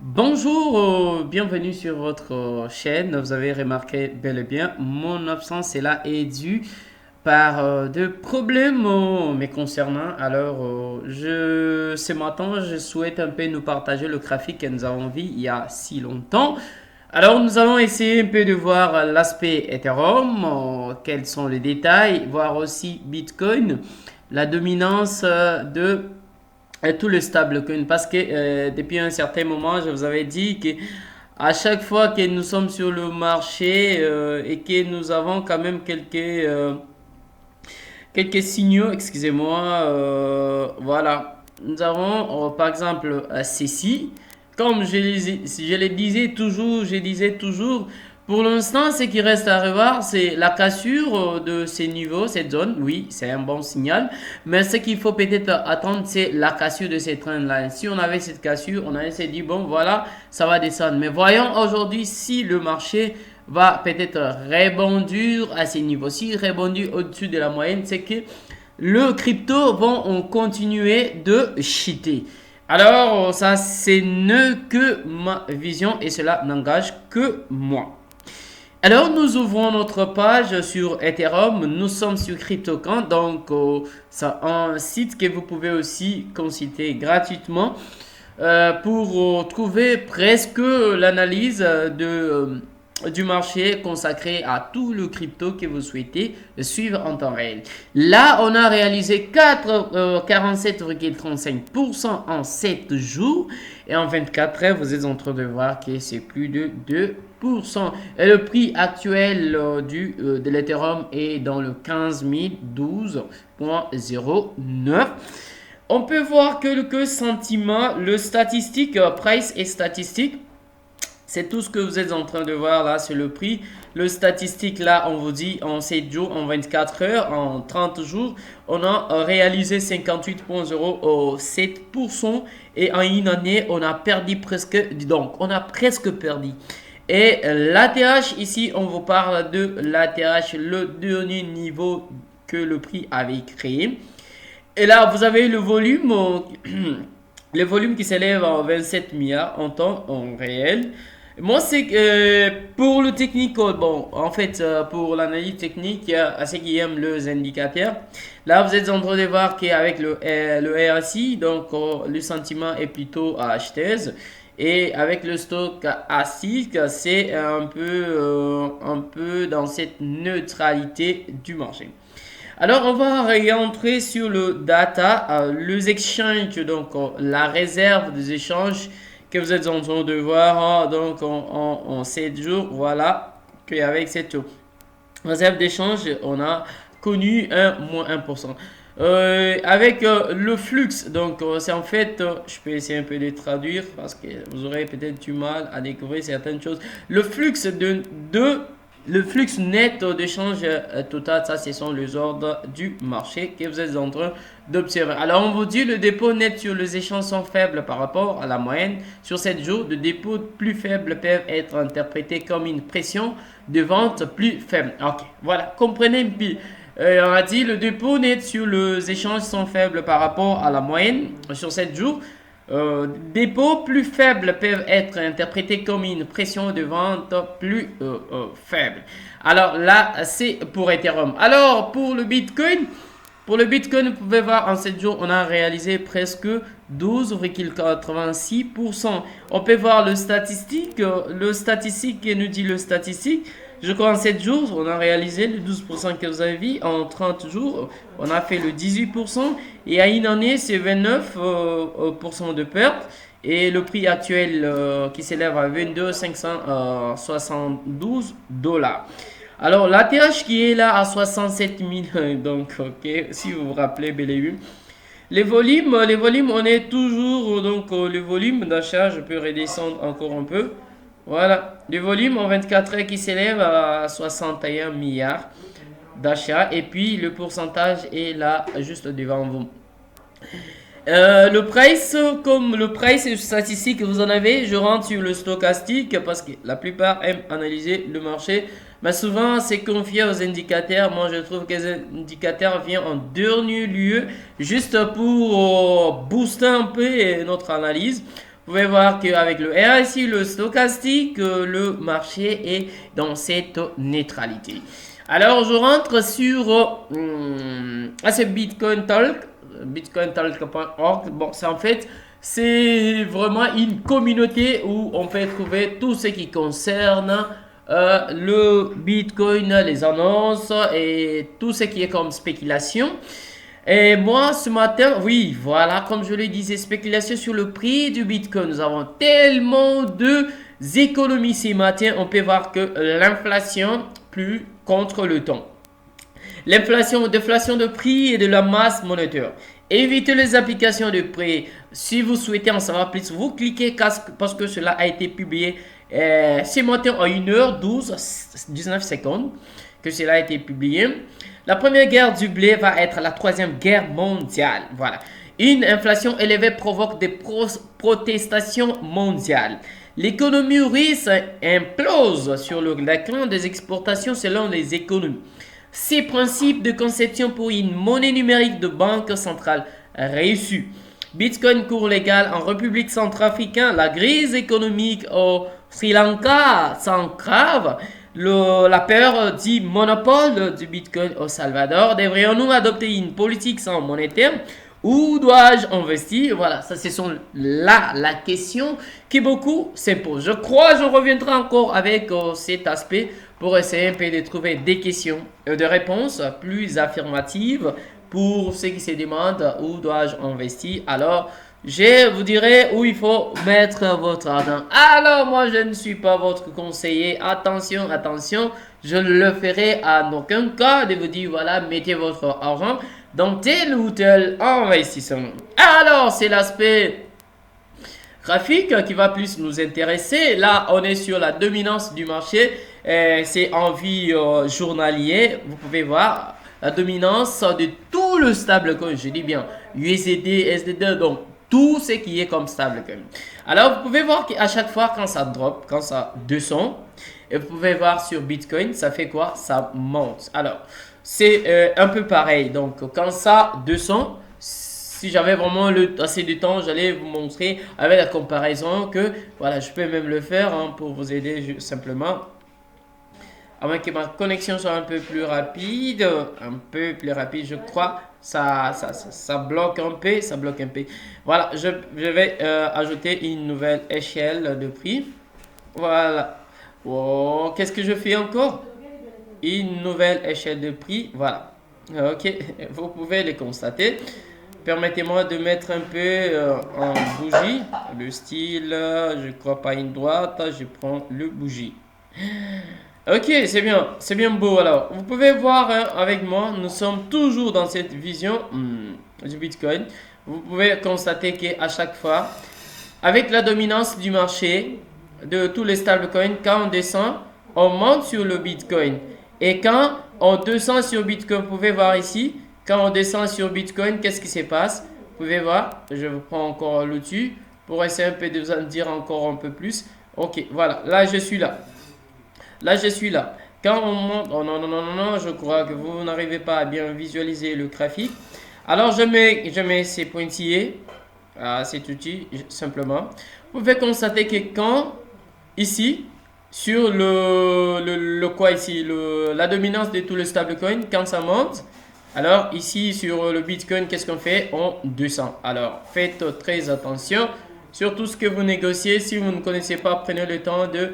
Bonjour, bienvenue sur votre chaîne. Vous avez remarqué bel et bien, mon absence est là est due par de problèmes me concernant. Ce matin, je souhaite un peu nous partager le graphique que nous avons vu il y a si longtemps. Alors, nous allons essayer un peu de voir l'aspect Ethereum, quels sont les détails, voir aussi Bitcoin, la dominance de tout le stablecoin parce que depuis un certain moment, je vous avais dit que à chaque fois que nous sommes sur le marché et que nous avons quand même quelques signaux, excusez-moi, voilà. Nous avons par exemple ceci. Comme je disais toujours, pour l'instant, ce qui reste à revoir, c'est la cassure de ces niveaux, cette zone. Oui, c'est un bon signal. Mais ce qu'il faut peut-être attendre, c'est la cassure de ces trains-là. Si on avait cette cassure, on allait se dire, bon, voilà, ça va descendre. Mais voyons aujourd'hui si le marché va peut-être rebondir à ces niveaux. Si rebondir au-dessus de la moyenne, c'est que le crypto vont continuer de cheater. Alors, ça, c'est ne que ma vision et cela n'engage que moi. Alors, nous ouvrons notre page sur Ethereum. Nous sommes sur CryptoCant, donc c'est un site que vous pouvez aussi consulter gratuitement pour trouver presque l'analyse du marché consacré à tout le crypto que vous souhaitez suivre en temps réel. Là, on a réalisé 47,35% en 7 jours et en 24 heures, vous êtes en train de voir que c'est plus de 2%. Et le prix actuel de l'Ethereum est dans le 15 012,09. On peut voir quelques sentiments, le statistique, price et statistique. C'est tout ce que vous êtes en train de voir là, c'est le prix. Le statistique là, on vous dit en 7 jours, en 24 heures, en 30 jours, on a réalisé 58,07% et en une année, on a perdu presque, donc on a presque perdu. Et l'ATH, ici, on vous parle de l'ATH, le dernier niveau que le prix avait créé. Et là, vous avez le volume, le volume qui s'élève à 27 milliards en temps en réel. Moi, c'est que pour le technique, bon, en fait, pour l'analyse technique, il y a ceux qui aiment les indicateurs. Là, vous êtes en train de voir qu'avec le RSI, donc le sentiment est plutôt à acheteuse. Et avec le stock ASIC, c'est un peu dans cette neutralité du marché. Alors, on va rentrer sur le data, les exchanges, donc la réserve des échanges que vous êtes en train de voir donc en 7 jours. Voilà qu'avec cette réserve d'échange, on a connu un moins 1%. Avec le flux, donc c'est en fait, je peux essayer un peu de traduire parce que vous aurez peut-être du mal à découvrir certaines choses. Le flux le flux net d'échange total, ça ce sont les ordres du marché que vous êtes en train d'observer. Alors on vous dit le dépôt net sur les échanges sont faibles par rapport à la moyenne. Sur 7 jours, de dépôts plus faibles peuvent être interprétés comme une pression de vente plus faible. Ok, voilà, comprenez un peu. On a dit le dépôt net sur les échanges sont faibles par rapport à la moyenne sur 7 jours. Dépôts plus faibles peuvent être interprétés comme une pression de vente plus faible. Alors là, c'est pour Ethereum. Alors pour le Bitcoin, vous pouvez voir en 7 jours, on a réalisé presque 12,86%. On peut voir le statistique qui nous dit le statistique. Je crois en 7 jours, on a réalisé le 12% que vous avez vu. En 30 jours, on a fait le 18%. Et à une année, c'est 29% de perte. Et le prix actuel qui s'élève à 22 572 dollars. Alors, l'ATH qui est là à 67 000. Donc, ok, si vous vous rappelez, bel et bien. Les volumes, on est toujours, donc, le volume d'achat, je peux redescendre encore un peu. Voilà, le volume en 24 heures qui s'élève à 61 milliards d'achats. Et puis le pourcentage est là, juste devant vous. Le price, comme le price statistique, vous en avez, je rentre sur le stochastique parce que la plupart aiment analyser le marché. Mais souvent, c'est confié aux indicateurs. Moi, je trouve que les indicateurs viennent en dernier lieu juste pour booster un peu notre analyse. Vous pouvez voir qu'avec le RSI, le stochastique, le marché est dans cette neutralité. Alors, je rentre sur ce Bitcoin Talk, bitcointalk.org. Bon, c'est en fait, c'est vraiment une communauté où on peut trouver tout ce qui concerne le Bitcoin, les annonces et tout ce qui est comme spéculation. Et moi, ce matin, oui, voilà, comme je le disais, spéculation sur le prix du Bitcoin. Nous avons tellement de économies ce matin. On peut voir que l'inflation plus contre le temps. L'inflation, déflation de prix et de la masse monétaire. Évitez les applications de prix. Si vous souhaitez en savoir plus, vous cliquez parce que cela a été publié ce matin à 1h12, 19 secondes que cela a été publié. La première guerre du blé va être la troisième guerre mondiale. Voilà. Une inflation élevée provoque des protestations mondiales. L'économie russe implose sur le déclin des exportations selon les économies. Ces principes de conception pour une monnaie numérique de banque centrale réussie. Bitcoin cours légal en République centrafricaine. La crise économique au Sri Lanka s'entrave. La peur du monopole du Bitcoin au Salvador. Devrions-nous adopter une politique sans monétaire? Où dois-je investir? Voilà, ça ce sont là la question que beaucoup se posent. Je crois que je reviendrai encore avec cet aspect pour essayer un peu de trouver des questions et des réponses plus affirmatives pour ceux qui se demandent où dois-je investir. Alors, je vous dirai où il faut mettre votre argent. Alors, moi, je ne suis pas votre conseiller. Attention, attention, je ne le ferai en aucun cas de vous dire, voilà, mettez votre argent dans tel ou tel investissement. Alors, c'est l'aspect graphique qui va plus nous intéresser. Là, on est sur la dominance du marché. C'est en vie journalier. Vous pouvez voir la dominance de tout le stablecoin. Je dis bien USD, SDD, donc tout ce qui est comme stablecoin. Alors, vous pouvez voir qu'à chaque fois, quand ça drop, quand ça descend, et vous pouvez voir sur Bitcoin, ça fait quoi? Ça monte. Alors, c'est un peu pareil. Donc, quand ça descend, si j'avais vraiment assez de temps, j'allais vous montrer avec la comparaison que, voilà, je peux même le faire pour vous aider simplement. À moins que ma connexion soit un peu plus rapide, je crois. Ça bloque un peu, ça bloque un peu. Voilà, je vais ajouter une nouvelle échelle de prix. Voilà. Oh, qu'est-ce que je fais encore? Une nouvelle échelle de prix. Voilà. Ok, vous pouvez les constater. Permettez-moi de mettre un peu en bougie. Le style, je crois pas une droite, je prends le bougie. Ok, c'est bien beau. Alors, vous pouvez voir avec moi, nous sommes toujours dans cette vision du Bitcoin. Vous pouvez constater qu'à chaque fois, avec la dominance du marché de tous les stablecoins, quand on descend, on monte sur le Bitcoin. Et quand on descend sur Bitcoin, vous pouvez voir ici, quand on descend sur Bitcoin, qu'est-ce qui se passe? Vous pouvez voir, je vous prends encore le dessus pour essayer un peu de vous en dire encore un peu plus. Ok, voilà, là je suis là. Là, je suis là. Quand on monte, oh non, non, non, non, non, je crois que vous n'arrivez pas à bien visualiser le graphique. Alors, je mets ces pointillés à cet outil, simplement. Vous pouvez constater que quand, ici, sur quoi ici, la dominance de tous les stablecoins, quand ça monte, alors ici, sur le Bitcoin, qu'est-ce qu'on fait? On descend. Alors, faites très attention sur tout ce que vous négociez. Si vous ne connaissez pas, prenez le temps de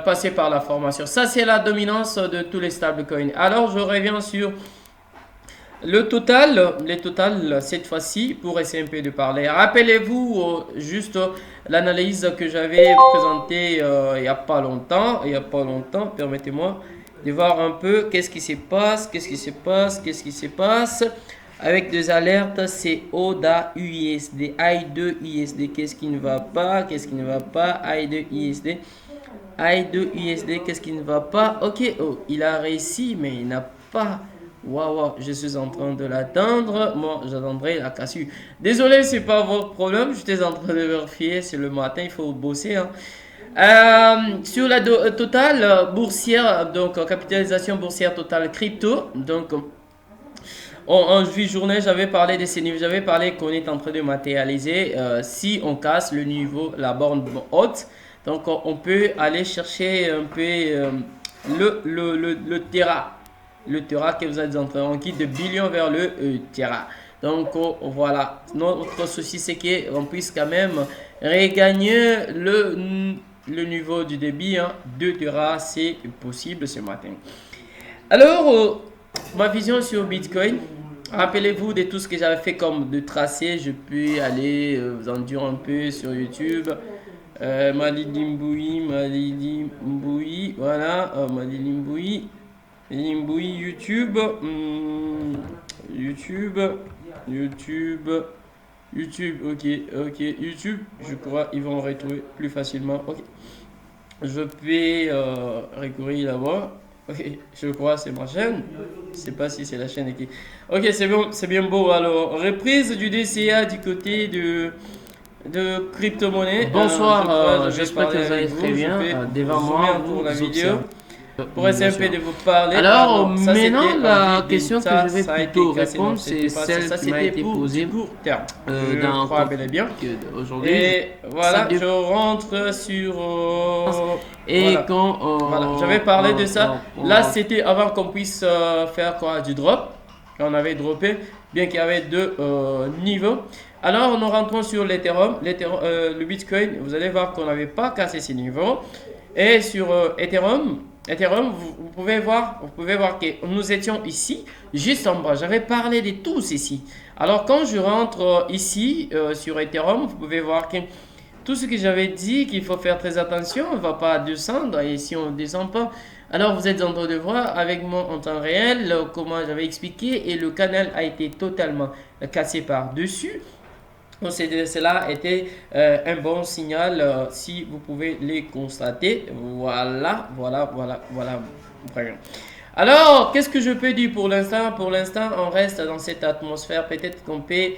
passer par la formation. Ça, c'est la dominance de tous les stablecoins. Alors, je reviens sur le total. Les totales, cette fois-ci, pour essayer un peu de parler. Rappelez-vous juste l'analyse que j'avais présentée il n'y a pas longtemps. Permettez-moi de voir un peu qu'est-ce qui se passe. Avec des alertes, c'est ODA USD, I2 USD. Qu'est-ce qui ne va pas? I2 USD. I2 USD, qu'est-ce qui ne va pas? Ok, oh, il a réussi, mais il n'a pas. Waouh, je suis en train de l'attendre. Moi, j'attendrai la cassure. Désolé, c'est pas votre problème. J'étais en train de vérifier. C'est le matin, il faut bosser. Sur la totale boursière, donc capitalisation boursière totale crypto. Donc, en 8 journées, j'avais parlé de ces niveaux, j'avais parlé qu'on est en train de matérialiser si on casse le niveau, la borne haute. Donc on peut aller chercher un peu le Terra. Le Terra que vous êtes en train, on quitte de billions vers le Terra. Donc voilà, notre souci c'est qu'on puisse quand même regagner le niveau du débit, hein. 2 Terra, c'est possible ce matin. Alors, ma vision sur Bitcoin, rappelez-vous de tout ce que j'avais fait comme de tracé. Je peux aller vous en dire un peu sur YouTube. Malidi Mboui, voilà, Malidi Mboui, YouTube, YouTube, ok, YouTube, je crois ils vont retrouver plus facilement. Ok, je peux recourir là-bas. Ok, je crois c'est ma chaîne. Je sais pas si c'est la chaîne qui. Ok, c'est bon, c'est bien beau. Alors, reprise du DCA du côté de crypto-monnaie. Bonsoir, j'espère que vous allez très bien. Devant moi, pour la vidéo. Pour essayer un peu de vous parler. Alors, maintenant, la question que je vais plutôt répondre, c'est celle qui m'a été posée dans bien aujourd'hui. Et voilà, je rentre sur. Et voilà. quand. Voilà, j'avais parlé de ça. Là, c'était avant qu'on puisse faire quoi? Du drop. On avait droppé, bien qu'il y avait 2 niveaux. Alors, nous rentrons sur l'Ethereum. Le Bitcoin, vous allez voir qu'on n'avait pas cassé ces niveaux. Et sur Ethereum, vous pouvez voir que nous étions ici, juste en bas. J'avais parlé de tous ici. Alors, quand je rentre ici sur Ethereum, vous pouvez voir que tout ce que j'avais dit, qu'il faut faire très attention, on ne va pas descendre. Et si on ne descend pas, alors vous êtes en train de voir avec moi en temps réel comment j'avais expliqué. Et le canal a été totalement cassé par-dessus. Donc cela était un bon signal si vous pouvez les constater. Voilà. Alors, qu'est-ce que je peux dire pour l'instant? Pour l'instant, on reste dans cette atmosphère. Peut-être qu'on peut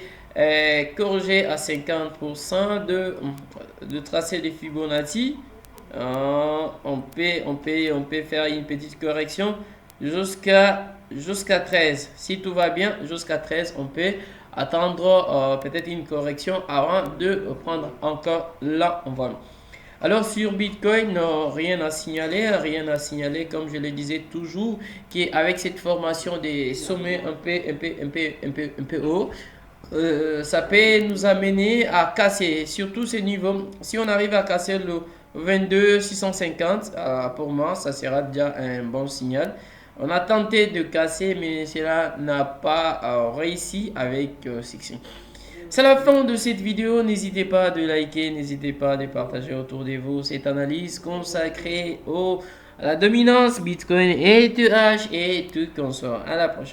corriger à 50% de tracé de Fibonacci. On peut faire une petite correction jusqu'à 13. Si tout va bien, jusqu'à 13, on peut attendre peut-être une correction avant de prendre encore l'envol. Alors sur Bitcoin, rien à signaler, comme je le disais toujours, qu'avec cette formation des sommets un peu haut, ça peut nous amener à casser surtout ces niveaux. Si on arrive à casser le 22 650, pour moi, ça sera déjà un bon signal. On a tenté de casser, mais cela n'a pas réussi avec Sixing. C'est la fin de cette vidéo. N'hésitez pas à liker, n'hésitez pas à partager autour de vous cette analyse consacrée à la dominance Bitcoin et ETH et tout consort. À la prochaine.